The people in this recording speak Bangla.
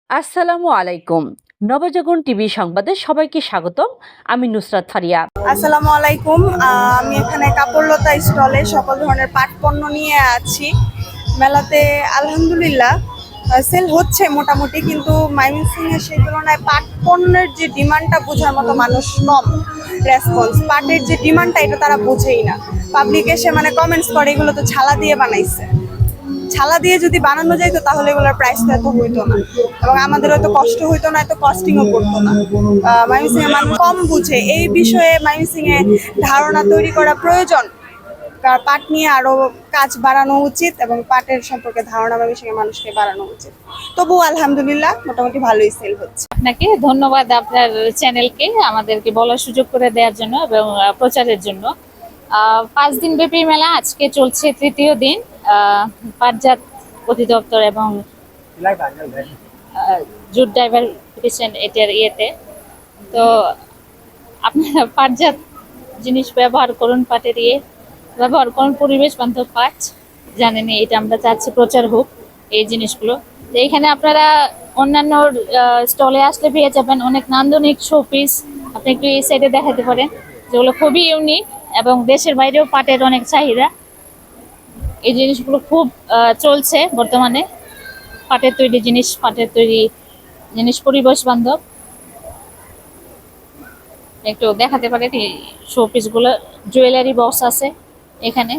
আসসালামু আলাইকুম। নবজাগরণ টিভি সংবাদে সবাইকে স্বাগতম। আমি নুসরাত ফারিয়া। আসসালামু আলাইকুম। আমি এখানে কাপড়লতা স্টলে সকল ধরনের পাট পণ্য নিয়ে আছি। মেলাতে আলহামদুলিল্লাহ সেল হচ্ছে মোটামুটি, কিন্তু ময়মনসিংহে সেই তুলনায় পাট পণ্যের যে ডিমান্ডটা বোঝার মতো মানুষ কম। রেসপন্স পাটের যে ডিমান্ডটা এটা তারা বোঝেই না। পাবলিক এসে মানে কমেন্টস করে এগুলো তো ছালা দিয়ে বানাইছে। ছালা দিয়ে যদি বানানো যাইতো তাহলে এগুলোর প্রাইসটা এত হইতো না, এবং আমাদের হয়তো কষ্ট হইতো না, এত কস্টিংও পড়তো না। ময়মনসিংহের মানুষ কম বুঝে এই বিষয়ে। ময়মনসিংহে ধারণা তৈরি করা প্রয়োজন, কারণ পাট নিয়ে আরো কাজ বাড়ানো উচিত এবং পাটের সম্পর্কে ধারণা ময়মনসিংহের মানুষকে বাড়ানো উচিত। তবু আলহামদুলিল্লাহ মোটামুটি ভালোই সেল হচ্ছে। আপনাকে ধন্যবাদ আপনার চ্যানেলকে আমাদেরকে বলার সুযোগ করে দেওয়ার জন্য এবং প্রচারের জন্য। 5 দিন ব্যাপী মেলা আজকে চলছে তৃতীয় দিন। পাটজাত অধিদপ্তর এবং জুট ডাইভারফিকেশন এটার ইয়েতে। তো আপনারা পাটজাত জিনিস ব্যবহার করুন, পাটের ব্যবহার করুন, পরিবেশ বান্ধব পাট। জানেন এটা আমরা চাচ্ছি প্রচার হোক এই জিনিসগুলো। তো এখানে আপনারা অন্যান্য স্টলে আসলে পেয়ে যাবেন অনেক নান্দনিক শোপিস। আপনি একটু এই সাইডে দেখাতে পারেন, যেগুলো খুবই ইউনিক এবং দেশের বাইরেও পাটের অনেক চাহিদা। এই জিনিসগুলো খুব চলছে বর্তমানে। পাটের তৈরি জিনিস পরিবেশ বান্ধব। একটু দেখাতে পারেন এই শোপিস গুলো। জুয়েলারি বক্স আছে এখানে।